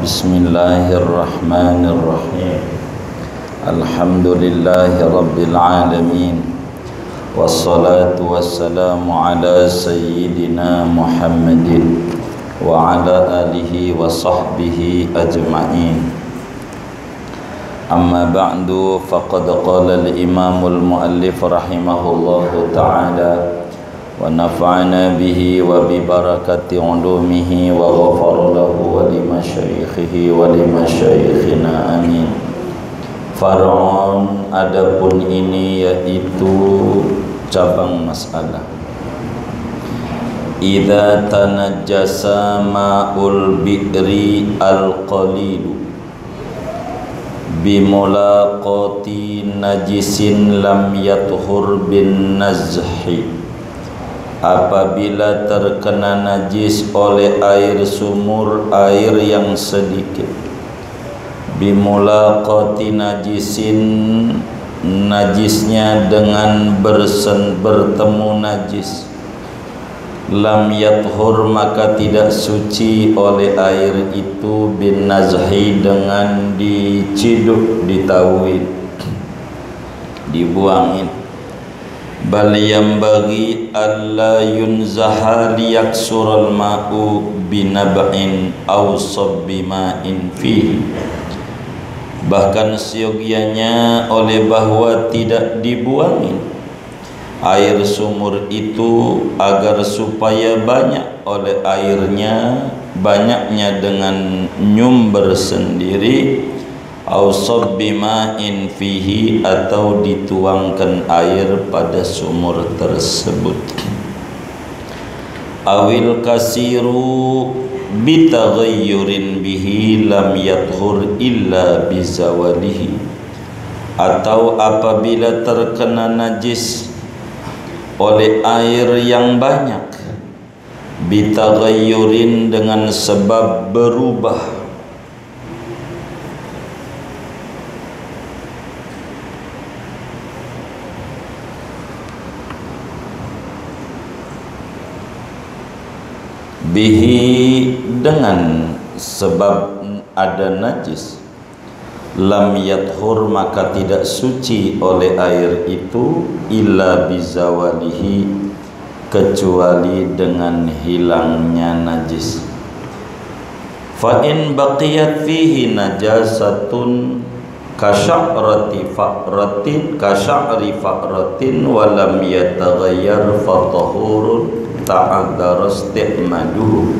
Bismillahirrahmanirrahim. Alhamdulillahi rabbil alamin. Wassalatu wassalamu ala sayyidina Muhammadin wa ala alihi wa sahbihi ajma'in. Amma ba'du, faqad qala al-imamul muallif rahimahullahu ta'ala wa nafa'ana bihi wa bi barakati ulumihi wa ghafara lahu wa li masyaikhihi wa li masyaikhina amin. Far'un, adapun ini yaitu cabang masalah. Idza tanajjasa ma'ul bi'ri al-qalilu bimulaqati najisin lam yathur bin nazhi. Apabila terkena najis oleh air sumur, air yang sedikit, bimulaqati najisin, najisnya dengan bertemu najis, lam yathur, maka tidak suci oleh air itu, bin nazhi, dengan diciduk, ditauin, dibuangin. Bal yambaghi alla yunzaha liyaksural ma'u binab'in aw sabbi ma'in fihi. Bahkan seyogianya oleh bahwa tidak dibuangin air sumur itu agar supaya banyak oleh airnya, banyaknya dengan nyumber sendiri, au sabbi ma'in fihi, atau dituangkan air pada sumur tersebut. Awil kasiru bitaghayyurin bihi lam yathur illa bizawalihi, atau apabila terkena najis oleh air yang banyak, bitaghayyurin, dengan sebab berubah, bihi, dengan sebab ada najis, lam yathur, maka tidak suci oleh air itu, illa bizawalihi, kecuali dengan hilangnya najis. Fa in baqiyat fihi najasatun kasya'ri fa'ratin wa lam yataghayyar fa tahurun ta'adzara isti'maduhu.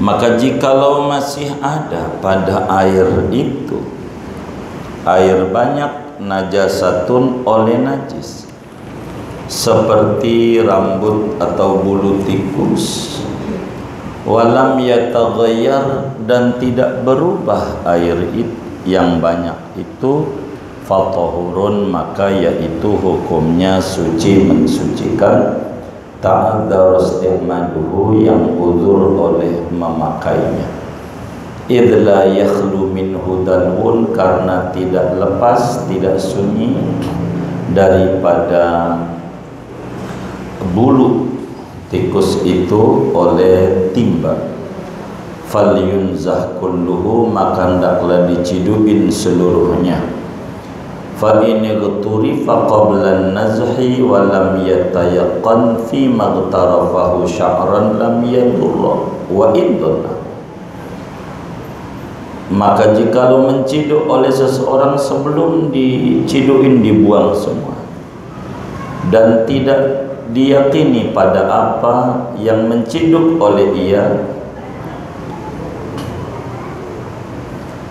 Maka jikalau masih ada pada air itu, air banyak, najasatun, oleh najis, seperti rambut atau bulu tikus, walam yataghayyar, dan tidak berubah air itu yang banyak itu, fatahurun, maka yaitu hukumnya suci, mensucikan, ta'adzara isti'maduhu, yang uzur oleh memakainya. Idh la yakhlu minhu dalwun, karena tidak lepas, tidak sunyi daripada bulu tikus itu oleh timba. Falyunzah kulluhu, maka hendaklah diciduin seluruhnya. Fa in ighturifa qabla an-nazhi wa lam yatayaqqan fi maghtarafahu sya'ran lam yadurra wa idna. Maka jikalau menciduk oleh seseorang sebelum diciduin, dibuang semua, dan tidak diyakini pada apa yang menciduk oleh ia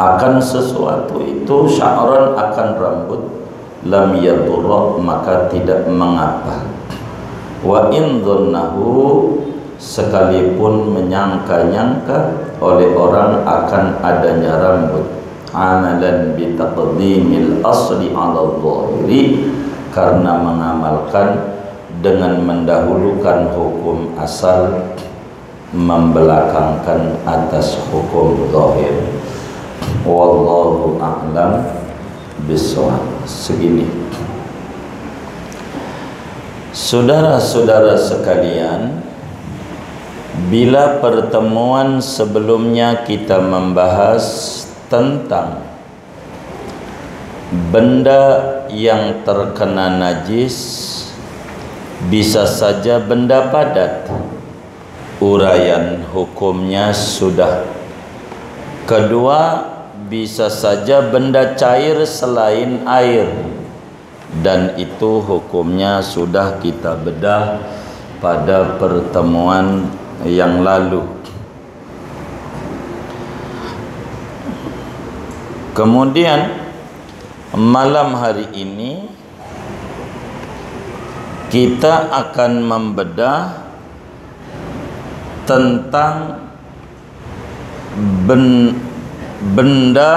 akan sesuatu itu, sya'ran, akan rambut, lam yadurra, maka tidak mengapa. Wa in dhannahu, sekalipun menyangka-nyangka oleh orang akan adanya rambut, amalan bi taqdimil asli 'ala dhahiri, karena mengamalkan dengan mendahulukan hukum asal, membelakangkan atas hukum zahir. Wallahu a'lam bishawab. Segini, saudara-saudara sekalian, Bila pertemuan sebelumnya kita membahas tentang benda yang terkena najis, bisa saja benda padat, uraian hukumnya sudah. Kedua, bisa saja benda cair selain air, dan itu hukumnya sudah kita bedah pada pertemuan yang lalu. Kemudian malam hari ini kita akan membedah tentang benda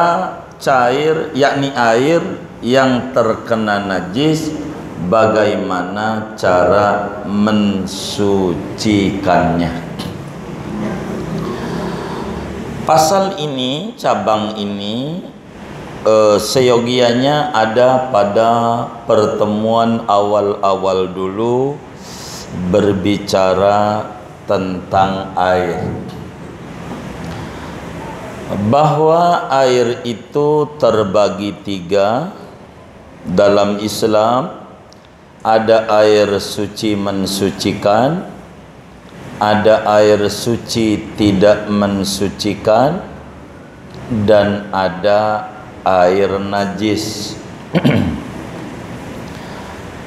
cair, yakni air yang terkena najis, bagaimana cara mensucikannya. Pasal ini, cabang ini seyogianya ada pada pertemuan awal-awal dulu berbicara tentang air, bahwa air itu terbagi tiga dalam Islam. Ada air suci mensucikan, ada air suci tidak mensucikan, dan ada air najis.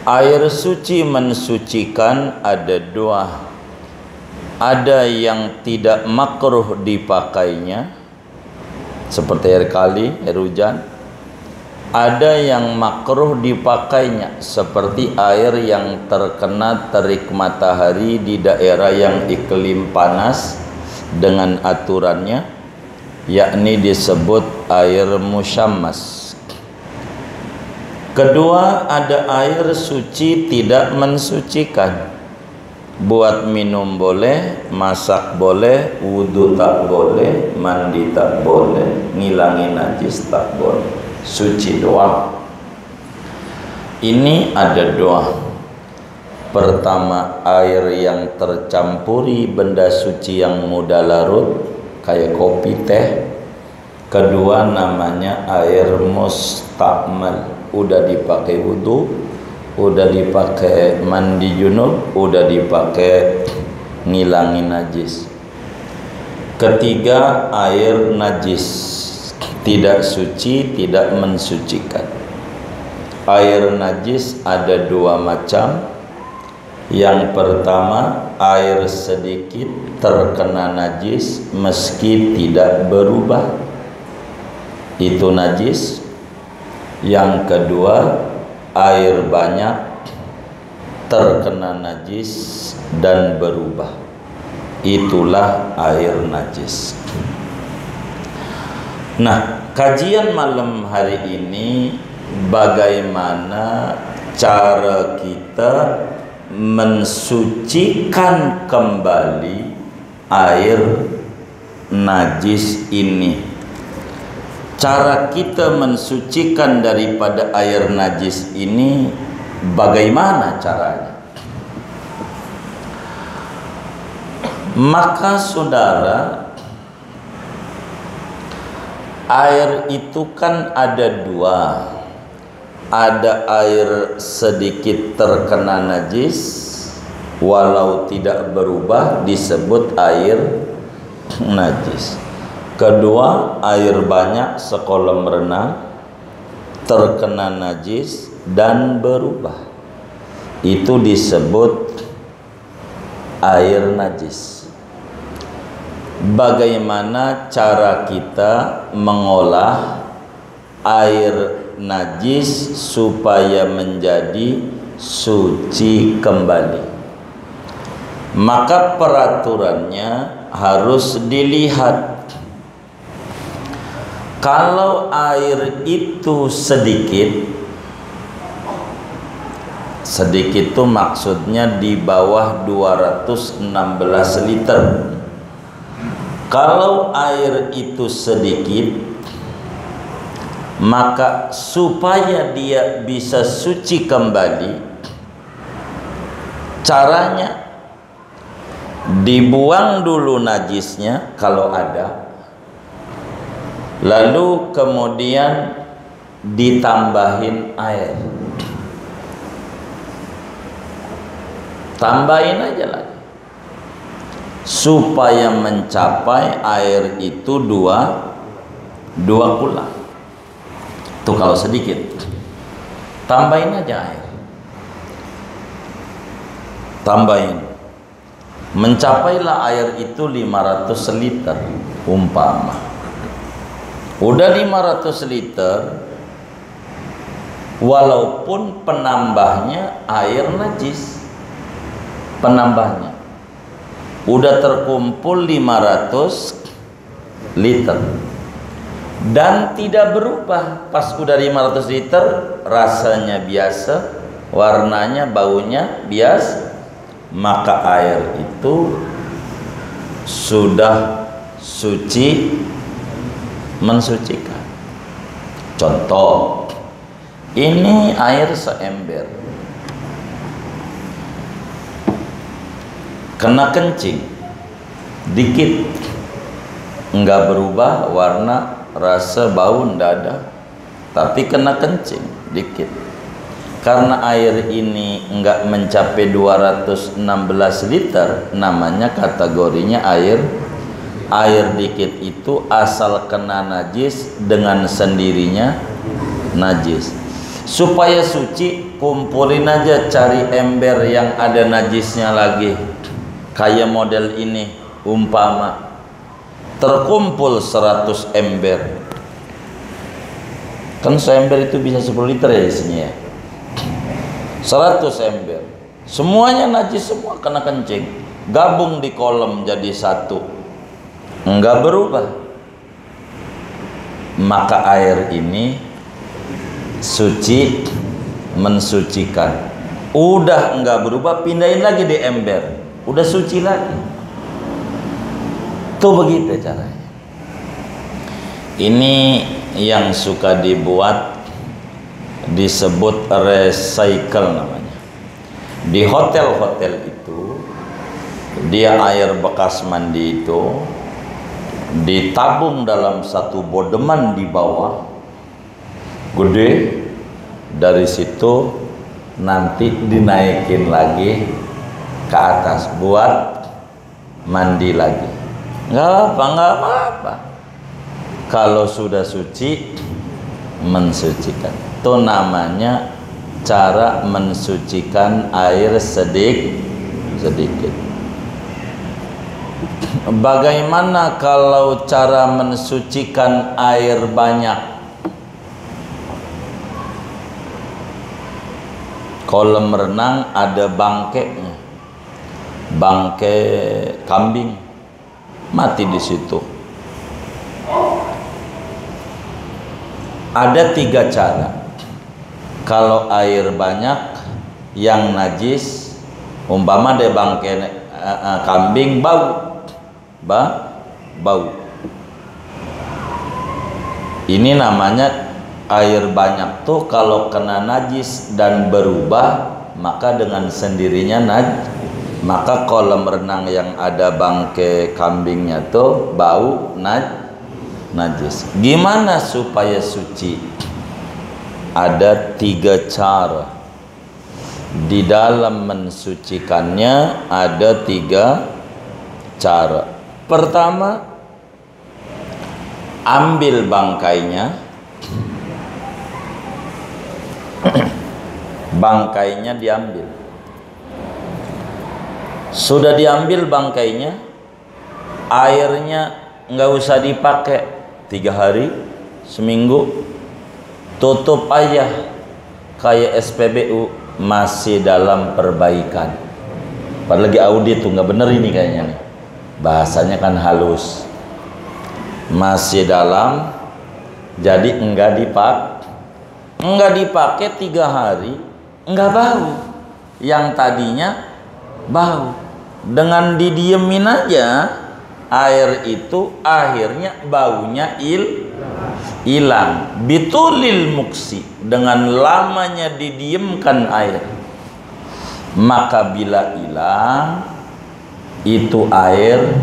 Air suci mensucikan ada dua. Ada yang tidak makruh dipakainya, seperti air kali, air hujan. Ada yang makruh dipakainya, seperti air yang terkena terik matahari di daerah yang iklim panas dengan aturannya, yakni disebut air musyammas. Kedua, ada air suci tidak mensucikan. Buat minum boleh, masak boleh, wudu tak boleh, mandi tak boleh, ngilangin najis tak boleh, suci doang. Ini ada dua. Pertama, air yang tercampuri benda suci yang mudah larut, kayak kopi, teh. Kedua, namanya air mustakmal, udah dipakai wudu, udah dipakai mandi junub, udah dipakai ngilangin najis. Ketiga, air najis, tidak suci, tidak mensucikan. Air najis ada dua macam. Yang pertama, air sedikit terkena najis meski tidak berubah, itu najis. Yang kedua, air banyak terkena najis dan berubah, itulah air najis. Nah, kajian malam hari ini bagaimana cara kita mensucikan kembali air najis ini. Cara kita mensucikan daripada air najis ini bagaimana caranya? Maka saudara, air itu kan ada dua. Ada air sedikit terkena najis, walau tidak berubah, disebut air najis. Kedua, air banyak sekolam renang terkena najis dan berubah, itu disebut air najis. Bagaimana cara kita mengolah air najis supaya menjadi suci kembali? Maka peraturannya harus dilihat. Kalau air itu sedikit itu maksudnya di bawah 216 liter. Kalau air itu sedikit, maka supaya dia bisa suci kembali, caranya dibuang dulu najisnya kalau ada, lalu kemudian ditambahin air, tambahin aja lagi supaya mencapai air itu dua kulang. Tuh kalau sedikit, tambahin aja air, tambahin, mencapailah air itu 500 liter umpama. Udah 500 liter, walaupun penambahnya air najis, penambahnya udah terkumpul 500 liter dan tidak berubah. Pas udah 500 liter, rasanya biasa, warnanya, baunya biasa, maka air itu sudah suci, mensucikan. Contoh, ini air seember, kena kencing dikit, enggak berubah warna, rasa, bau, enggak ada, tapi kena kencing dikit. Karena air ini enggak mencapai 216 liter, namanya kategorinya air dikit. Itu asal kena najis dengan sendirinya najis. Supaya suci, kumpulin aja, cari ember yang ada najisnya lagi, kayak model ini umpama terkumpul 100 ember, kan seember itu bisa 10 liter ya isinya ya. 100 ember semuanya najis, semua kena kencing, gabung di kolam jadi satu, enggak berubah, maka air ini suci, mensucikan. Udah enggak berubah, pindahin lagi di ember, udah suci lagi. Tuh begitu caranya. Ini yang suka dibuat, disebut recycle namanya. Di hotel-hotel itu, dia air bekas mandi itu ditabung dalam satu bodeman di bawah, gede. Dari situ nanti dinaikin lagi ke atas buat mandi lagi. Nggak apa-apa. Kalau sudah suci, mensucikan. Itu namanya cara mensucikan air sedikit. Bagaimana kalau cara mensucikan air banyak? Kolam renang ada bangkainya, bangkai kambing mati di situ. Ada 3 cara. Kalau air banyak yang najis, umpama ada bangkai kambing, bau. Ini namanya air banyak tuh kalau kena najis dan berubah, maka dengan sendirinya najis. Maka kolam renang yang ada bangkai kambingnya tuh bau najis. Gimana supaya suci? Ada 3 cara. Di dalam mensucikannya ada 3 cara. Pertama, ambil bangkainya. Bangkainya diambil. Sudah diambil bangkainya, airnya nggak usah dipakai 3 hari, seminggu, tutup aja kayak SPBU, masih dalam perbaikan. Padahal lagi audit tuh, nggak bener ini kayaknya nih, bahasanya kan halus, masih dalam, jadi enggak dipakai 3 hari, enggak bau. Yang tadinya bau, dengan didiemin aja air itu akhirnya baunya hilang. Bitulil muksi, dengan lamanya didiemkan air, maka bila hilang itu air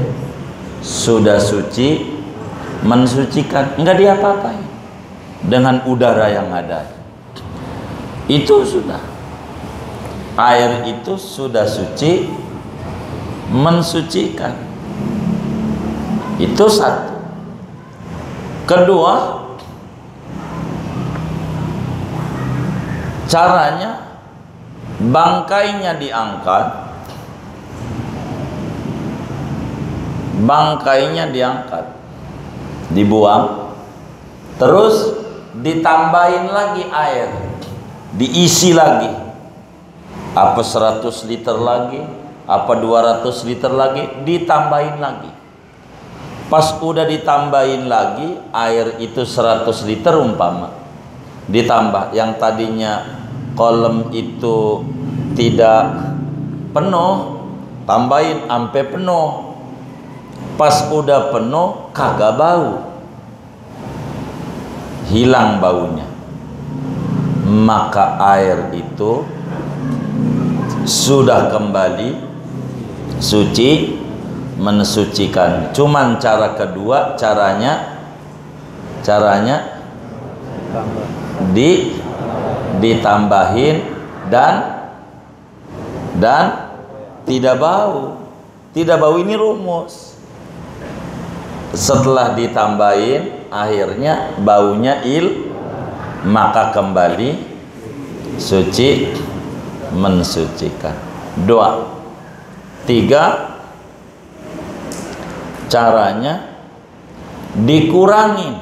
sudah suci, mensucikan, enggak diapa-apain dengan udara yang ada. Itu sudah, air itu sudah suci, mensucikan. Itu satu. Kedua, caranya bangkainya diangkat, dibuang, terus ditambahin lagi air, diisi lagi, apa 100 liter lagi, apa 200 liter lagi, ditambahin lagi. Pas udah ditambahin lagi, air itu 100 liter umpama, ditambah yang tadinya kolam itu tidak penuh, tambahin sampai penuh. Pas udah penuh kagak bau, hilang baunya, maka air itu sudah kembali suci, mensucikan. Cuman cara kedua, caranya ditambahin dan tidak bau. Tidak bau ini rumus. Setelah ditambahin akhirnya baunya maka kembali suci, mensucikan. 2. 3, caranya dikurangin.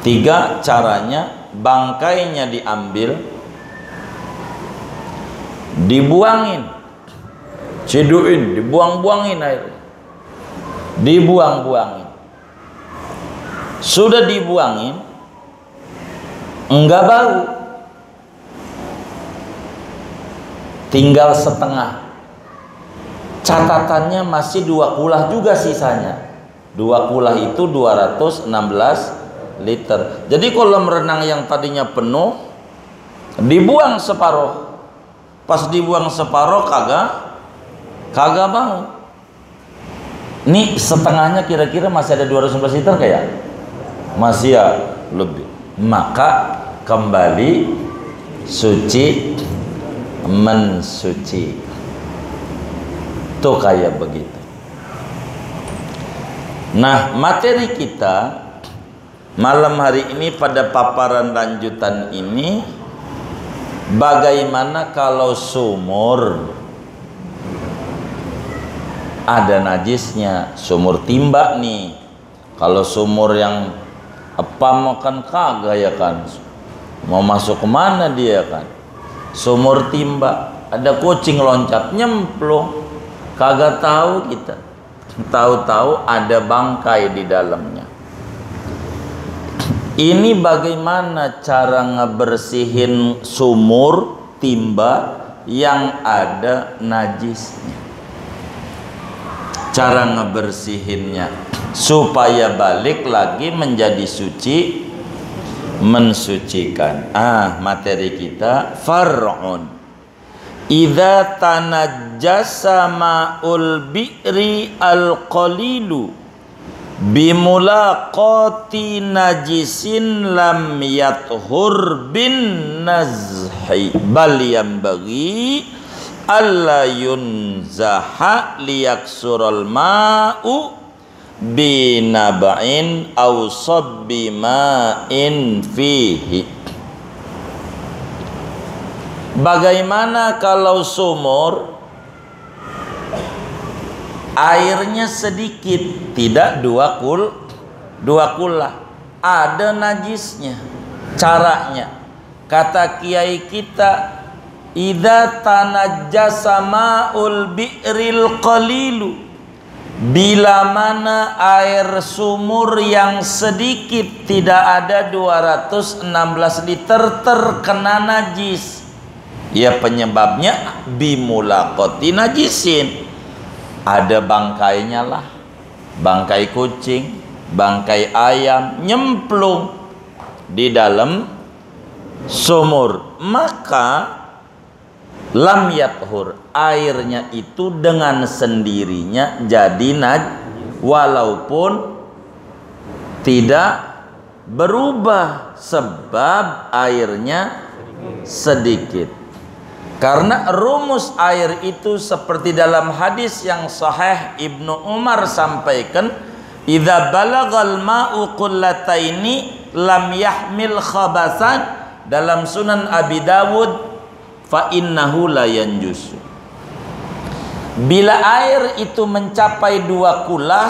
3, caranya bangkainya diambil, dibuangin, ceduin, dibuang-buangin air, dibuang-buangin. Sudah dibuangin, enggak bau, tinggal setengah. Catatannya masih 2 kulah juga sisanya. 2 kulah itu 216 liter. Jadi kolam renang yang tadinya penuh dibuang separuh. Pas dibuang separuh kagak bau. Ini setengahnya kira-kira masih ada 211 liter kayak? Masih ya lebih. Maka kembali suci, mensuci. Tuh kayak begitu. Nah, materi kita malam hari ini pada paparan lanjutan ini, bagaimana kalau sumur ada najisnya, sumur timba nih. Kalau sumur yang apa mau kan kagak ya kan, mau masuk kemana dia kan? Sumur timba, ada kucing loncat nyemplung, kagak tahu kita. Tahu-tahu ada bangkai di dalamnya. Ini bagaimana cara ngebersihin sumur timba yang ada najisnya? Cara ngebersihinnya supaya balik lagi menjadi suci, mensucikan. Materi kita far'un. Idza tanajjasa ma'ul bi'ri al-qalilu bimulaqati najisin lam yathur bin nazhi bal yanbaghi alla yunzaha liyaksural ma'u binaba'in aw sabbi ma'in fihi. Bagaimana kalau sumur airnya sedikit, tidak dua kulah, ada najisnya? Caranya, kata kiai kita, idza tanajjasa ma'ul bi'ril qalilu, bila mana air sumur yang sedikit, tidak ada 216 liter terkena najis, ya penyebabnya bimulaqati najisin, ada bangkainya lah, bangkai kucing, bangkai ayam nyemplung di dalam sumur, maka lam yathur, airnya itu dengan sendirinya jadi walaupun tidak berubah sebab airnya sedikit. Karena rumus air itu seperti dalam hadis yang sahih Ibnu Umar sampaikan, idza balagal ma'u qullataini lam yahmil khabasan, dalam Sunan Abi Dawud, fa innahu la yanjusu. Bila air itu mencapai 2 kulah,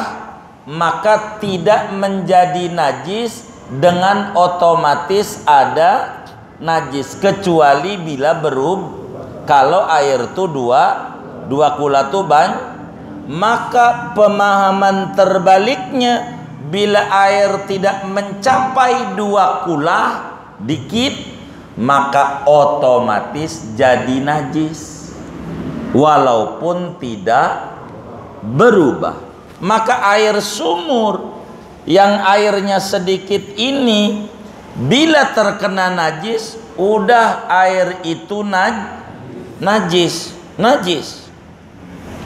maka tidak menjadi najis dengan otomatis ada najis, kecuali bila berubah. Kalau air itu dua kula itu maka pemahaman terbaliknya, bila air tidak mencapai 2 kula dikit, maka otomatis jadi najis walaupun tidak berubah. Maka air sumur yang airnya sedikit ini, bila terkena najis, udah air itu najis,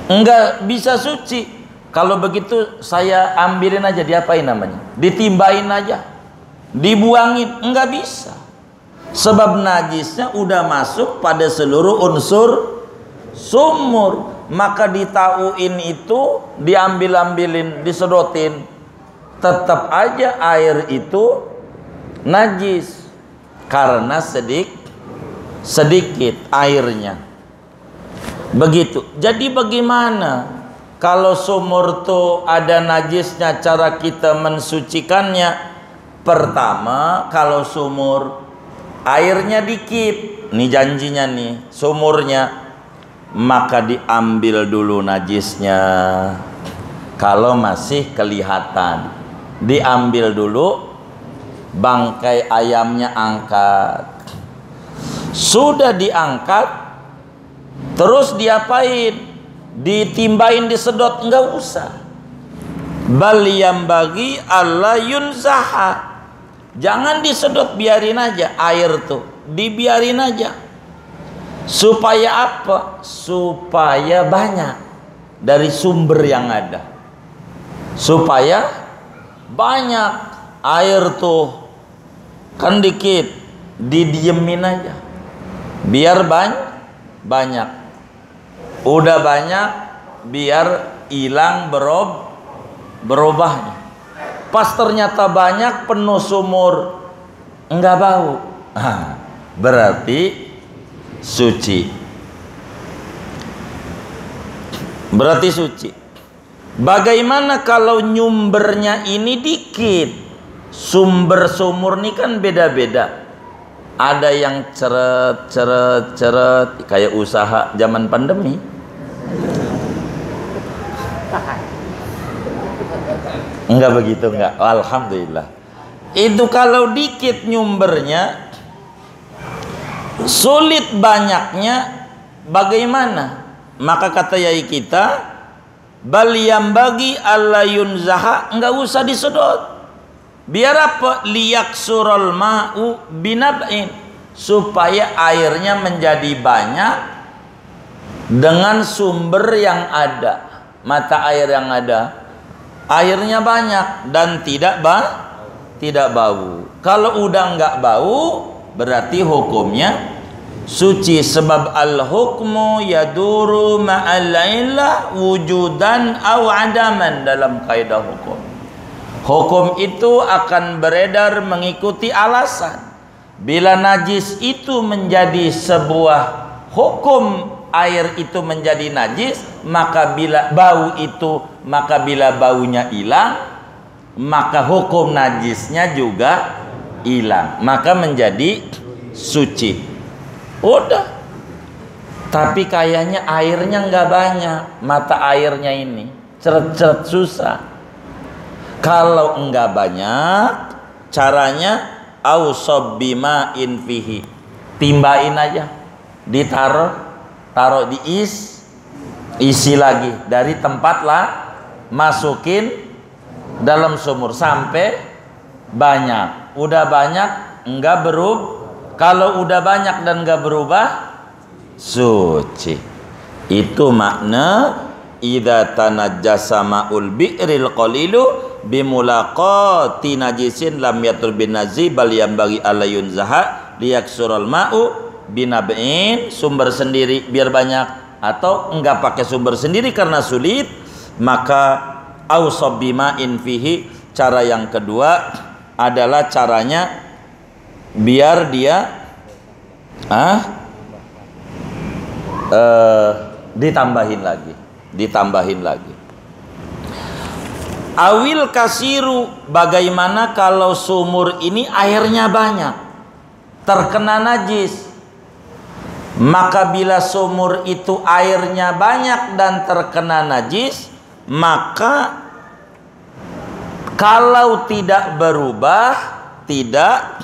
enggak bisa suci. Kalau begitu saya ambilin aja, diapain namanya, ditimbain aja, dibuangin, enggak bisa. Sebab najisnya udah masuk pada seluruh unsur sumur. Maka ditauin itu, diambil-ambilin, disedotin, tetap aja air itu najis karena sedikit airnya. Begitu. Jadi bagaimana kalau sumur tuh ada najisnya, cara kita mensucikannya? Pertama, kalau sumur airnya dikit, nih janjinya nih sumurnya, maka diambil dulu najisnya. Kalau masih kelihatan, diambil dulu, bangkai ayamnya angkat. Sudah diangkat, terus diapain? Ditimbain, disedot? Enggak usah. Bal yambagi alla yunzaha, jangan disedot, biarin aja air tuh, dibiarin aja. Supaya apa? Supaya banyak dari sumber yang ada, supaya banyak. Air tuh kan dikit, didiemin aja biar banyak. Udah banyak, biar hilang berubahnya. Pas ternyata banyak, penuh sumur, enggak bau, berarti suci. Berarti suci. Bagaimana kalau nyumbernya ini dikit? Sumber sumur ini kan beda-beda. Ada yang ceret kayak usaha zaman pandemi. Enggak begitu, enggak. Alhamdulillah. Itu kalau dikit nyumbernya, sulit banyaknya, bagaimana? Maka kata yai kita, bal yambagi alla yunzaha, enggak usah disedot. Biar apa? Liyaksurul ma'u binab'in, supaya airnya menjadi banyak dengan sumber yang ada, mata air yang ada. Airnya banyak dan tidak bau. Kalau udah enggak bau, berarti hukumnya suci. Sebab al-hukmu yaduru ma'al illah wujudan aw adaman, dalam kaidah hukum. Hukum itu akan beredar mengikuti alasan. Bila najis itu menjadi sebuah hukum, air itu menjadi najis, maka bila bau itu, maka bila baunya hilang, maka hukum najisnya juga hilang, maka menjadi suci. Udah. Tapi kayaknya airnya nggak banyak, mata airnya ini ceret-ceret susah. Kalau enggak banyak, caranya ausab bima'in fihi, timbain aja, taruh di isi lagi dari tempat lah, masukin dalam sumur sampai banyak. Udah banyak enggak berubah. Kalau udah banyak dan enggak berubah, suci. Itu makna idza tanajjasa ma'ul bi'ril qalilu bimulaqati najisin lam yatul bin nazi bal yambagi alayun zaha liyaksural ma'u binab'in, sumber sendiri biar banyak atau enggak pakai sumber sendiri karena sulit, maka ausab bima'in fihi. Cara yang kedua adalah caranya biar dia ditambahin lagi. Awil kasiru, bagaimana kalau sumur ini airnya banyak terkena najis, maka bila sumur itu airnya banyak dan terkena najis, maka kalau tidak berubah tidak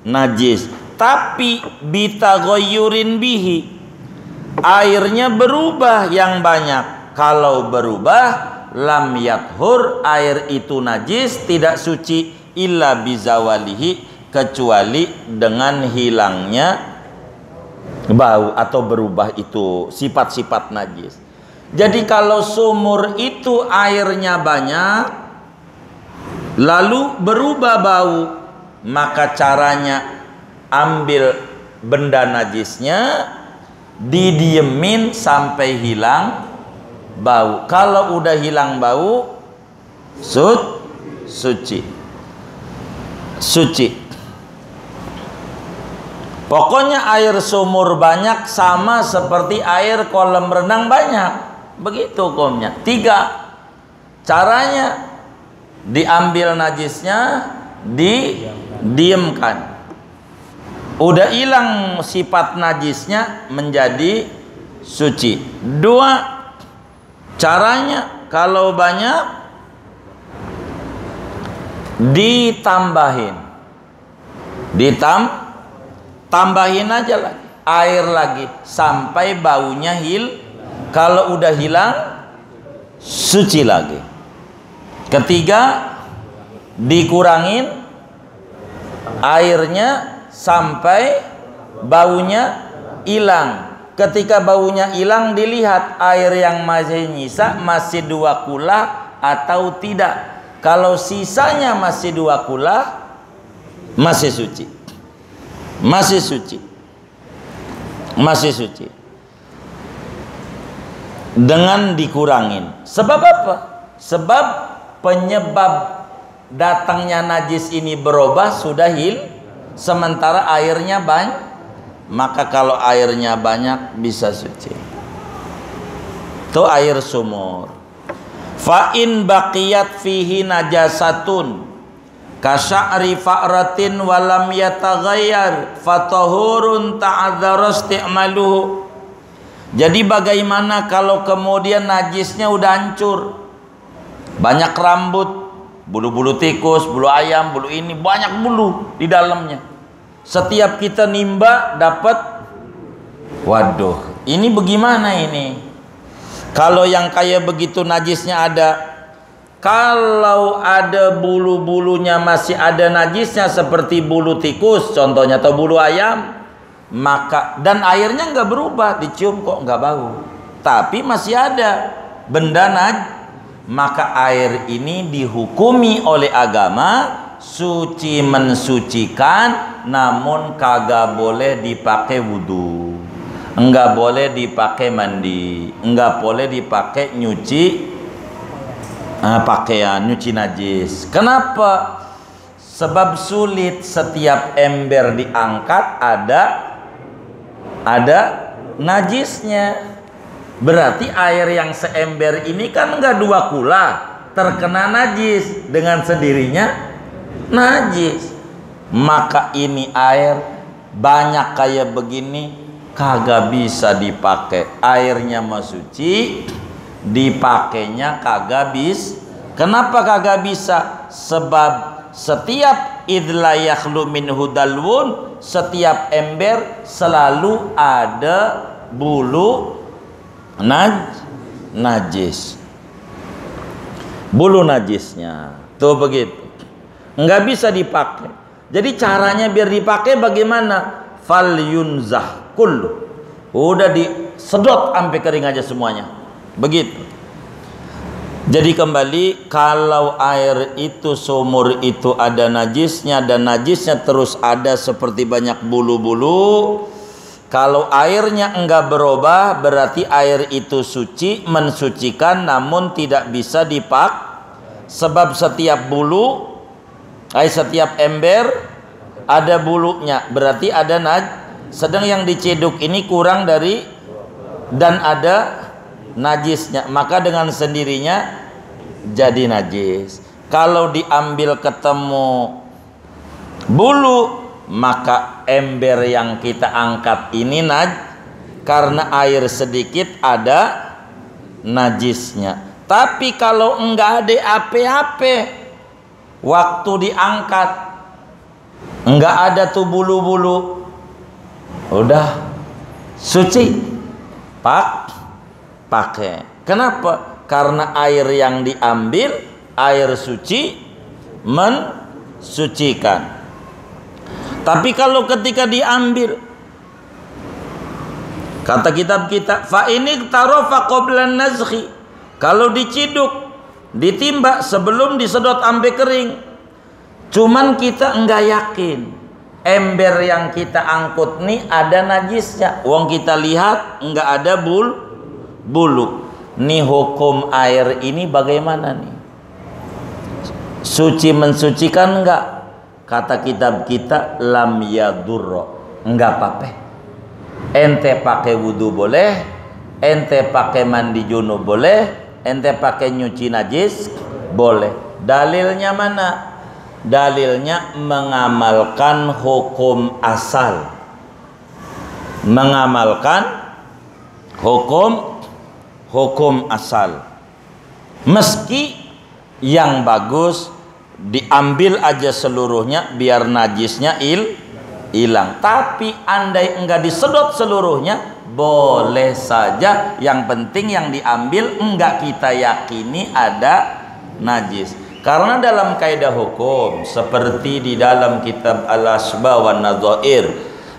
najis, tapi bitaghayyurin bihi, airnya berubah yang banyak. Kalau berubah lam yathur, air itu najis, tidak suci, illa bizawalihi, kecuali dengan hilangnya bau atau berubah itu sifat-sifat najis. Jadi kalau sumur itu airnya banyak lalu berubah bau, maka caranya ambil benda najisnya, didiemin sampai hilang bau. Kalau udah hilang bau, suci. Pokoknya air sumur banyak sama seperti air kolam renang banyak, begitu hukumnya. 3 caranya: diambil najisnya, didiamkan. Udah hilang sifat najisnya, menjadi suci. 2 caranya, kalau banyak ditambahin, tambahin aja lagi air lagi sampai baunya kalau udah hilang, suci lagi. 3 dikurangin airnya sampai baunya hilang. Ketika baunya hilang, dilihat air yang masih nyisa masih 2 kula atau tidak. Kalau sisanya masih 2 kula, masih suci. Masih suci dengan dikurangin. Sebab apa? Sebab penyebab datangnya najis ini berubah sudah sementara airnya banyak. Maka kalau airnya banyak bisa suci. Itu air sumur. Fa in baqiyat fihi najasatun kasya'ri fa'ratin walam yataghayyar fatahurun ta'adzara isti'maluhu. Jadi bagaimana kalau kemudian najisnya udah hancur, banyak rambut, bulu-bulu tikus, bulu ayam, bulu ini, banyak bulu di dalamnya. Setiap kita nimba dapat, waduh, ini bagaimana ini? Kalau yang kayak begitu najisnya ada, kalau ada bulu-bulunya masih ada najisnya seperti bulu tikus contohnya atau bulu ayam, maka dan airnya nggak berubah, dicium kok nggak bau, tapi masih ada benda maka air ini dihukumi oleh agama suci, mensucikan, namun kagak boleh dipakai wudhu, enggak boleh dipakai mandi, enggak boleh dipakai nyuci pakaian, nyuci najis. Kenapa? Sebab sulit, setiap ember diangkat ada najisnya. Berarti air yang seember ini kan enggak 2 kula terkena najis, dengan sendirinya najis. Maka ini air banyak kayak begini kagak bisa dipakai. Airnya mah suci, dipakainya kagak bisa. Kenapa kagak bisa? Sebab setiap idla yakhlu minhu dalwun, setiap ember selalu ada bulu najis, bulu najisnya. Tuh begitu, nggak bisa dipakai. Jadi caranya biar dipakai bagaimana? Fal yunzah kullu, Udah disedot sampai kering aja semuanya. Begitu. Jadi kembali, kalau air itu, sumur itu ada najisnya dan najisnya terus ada seperti banyak bulu-bulu, kalau airnya enggak berubah berarti air itu suci, mensucikan, namun tidak bisa dipak, sebab setiap bulu, setiap ember ada bulunya, berarti ada sedang yang diciduk ini kurang dari dan ada najisnya, maka dengan sendirinya jadi najis. Kalau diambil ketemu bulu, maka ember yang kita angkat ini karena air sedikit ada najisnya. Tapi kalau enggak ada apa-apa waktu diangkat, enggak ada tuh bulu-bulu, udah suci, pakai. Kenapa? Karena air yang diambil air suci, mensucikan. Tapi kalau ketika diambil, kata kitab kita, fa ini tarofa qoblan nazhi, kalau diciduk, ditimba sebelum disedot sampai kering, cuman kita enggak yakin ember yang kita angkut nih ada najisnya. Wong kita lihat enggak ada bulu. Nih hukum air ini bagaimana nih? Suci mensucikan enggak? Kata kitab kita, lam yadurro, enggak apa-apa. Ente pakai wudu boleh, ente pakai mandi junub boleh, ente pakai nyuci najis boleh. Dalilnya mana? Dalilnya mengamalkan hukum asal, mengamalkan hukum asal. Meski yang bagus diambil aja seluruhnya biar najisnya hilang. Tapi andai enggak disedot seluruhnya boleh saja, yang penting yang diambil enggak kita yakini ada najis. Karena dalam kaidah hukum seperti di dalam kitab Al-Asba wa Nadhair,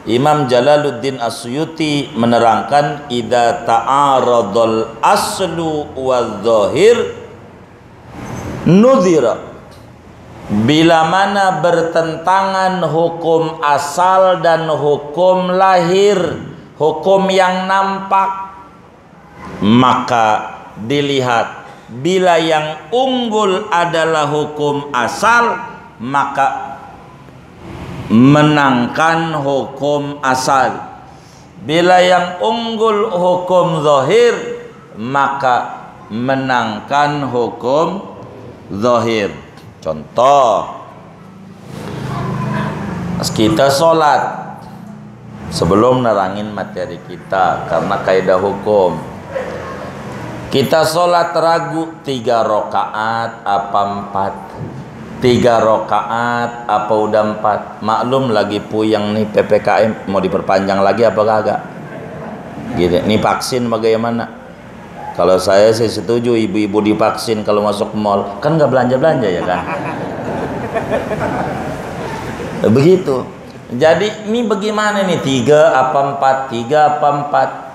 Imam Jalaluddin As-Suyuti menerangkan, idza ta'aradul aslu wadh-dhahir nudhira, bila mana bertentangan hukum asal dan hukum lahir, hukum yang nampak, maka dilihat. Bila yang unggul adalah hukum asal, maka menangkan hukum asal. Bila yang unggul hukum zahir, maka menangkan hukum zahir. Contoh, kita sholat, sebelum nerangin materi kita karena kaidah hukum, kita sholat ragu 3 rakaat apa 4, 3 rakaat apa udah 4. Maklum lagi puyeng nih PPKM, mau diperpanjang lagi apa kagak gitu. Nih vaksin bagaimana? Kalau saya sih setuju ibu-ibu divaksin kalau masuk mall, kan nggak belanja-belanja ya kan. Begitu. Jadi ini bagaimana nih, 3 apa 4, 3 apa 4.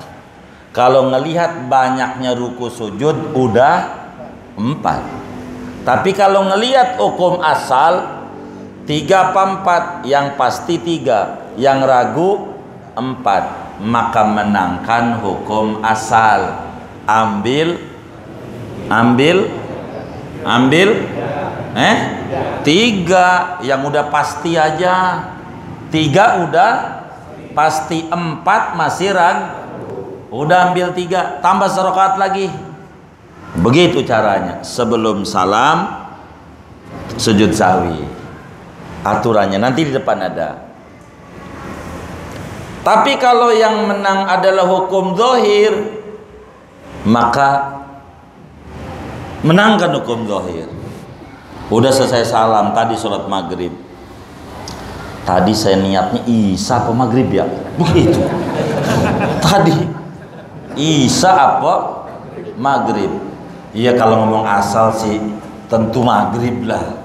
Kalau ngelihat banyaknya ruku sujud udah 4. Tapi kalau ngelihat hukum asal 3 apa 4, yang pasti 3, yang ragu 4, maka menangkan hukum asal. Ambil 3 yang udah pasti aja. 3 udah pasti, 4 masih ragu. Udah ambil 3, tambah serakaat lagi. Begitu caranya. Sebelum salam sujud sahwi. Aturannya nanti di depan ada. Tapi kalau yang menang adalah hukum zahir, maka menangkan hukum zahir. Udah selesai salam tadi sholat maghrib. Tadi saya niatnya Isya apa maghrib ya? Begitu. Tadi Isya apa maghrib? Iya, kalau ngomong asal sih tentu maghrib lah,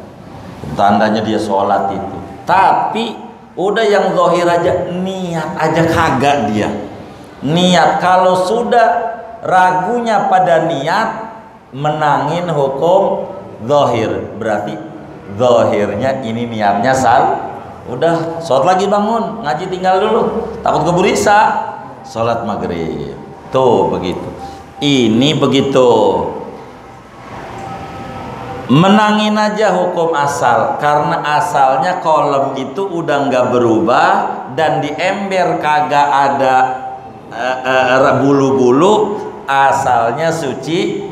tandanya dia sholat itu. Tapi udah yang zahir aja, niat aja kagak dia. Niat, kalau sudah ragunya pada niat, menangin hukum zahir, berarti zahirnya ini niatnya udah sholat lagi, bangun ngaji, tinggal dulu, takut keburu isya, sholat maghrib. Tuh begitu. Ini begitu, menangin aja hukum asal, karena asalnya kolom itu udah nggak berubah dan di ember kagak ada bulu-bulu, asalnya suci,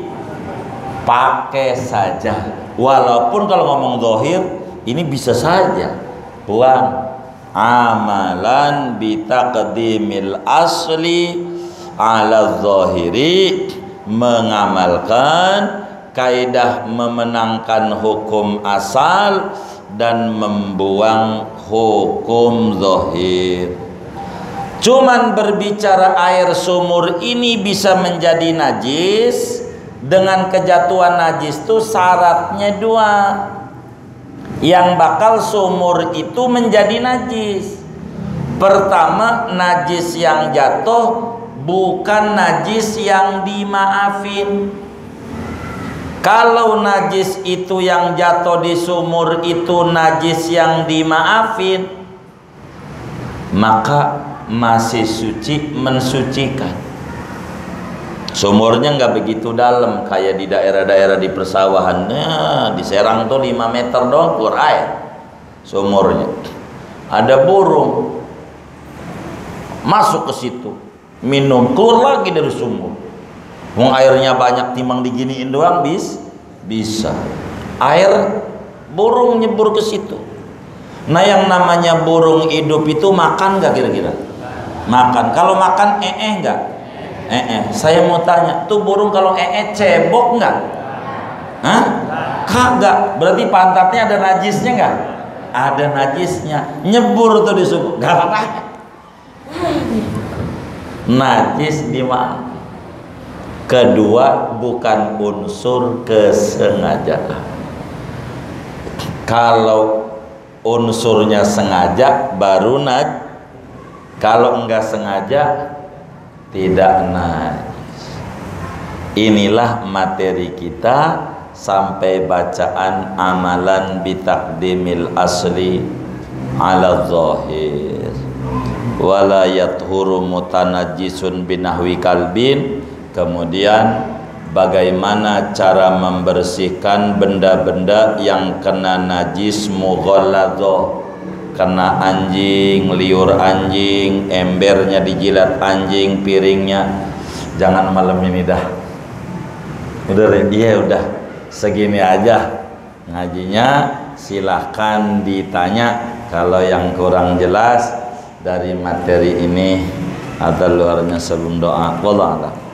pakai saja. Walaupun kalau ngomong zahir ini bisa saja buang amalan bitaqdimil asli ala zahiri, mengamalkan kaidah memenangkan hukum asal dan membuang hukum zahir. Cuman berbicara air sumur ini bisa menjadi najis, dengan kejatuhan najis itu syaratnya dua. Yang bakal sumur itu menjadi najis. Pertama, najis yang jatuh bukan najis yang dimaafin. Kalau najis itu yang jatuh di sumur itu najis yang dimaafin, maka masih suci, mensucikan. Sumurnya nggak begitu dalam kayak di daerah-daerah di persawahan. Di Serang tuh 5 meter doang keluar air sumurnya. Ada burung masuk ke situ, minum, keluar lagi dari sumur. Wong airnya banyak, timbang diginiin doang bisa. Air, burung nyebur ke situ. Nah, yang namanya burung hidup itu makan nggak kira-kira? Makan. Kalau makan nggak? Saya mau tanya, tuh burung kalau cebok nggak? Hah? Kagak. Berarti pantatnya ada najisnya nggak? Ada najisnya. Nyebur tuh di sumur. Nggak apa-apa. Najis di mana? Kedua, bukan unsur kesengajaan. Kalau unsurnya sengaja baru najis. Kalau enggak sengaja tidak najis. Inilah materi kita sampai bacaan amalan bitaqdimil asli ala zahir. Wala yathuru mutanajjisun binahwi kalbin. Kemudian bagaimana cara membersihkan benda-benda yang kena najis mughalladhah, kena anjing, liur anjing, embernya dijilat anjing, piringnya. Jangan malam ini dah. Udah, iya udah segini aja ngajinya. Silahkan ditanya kalau yang kurang jelas dari materi ini, ada luarnya sebelum doa. Wallah.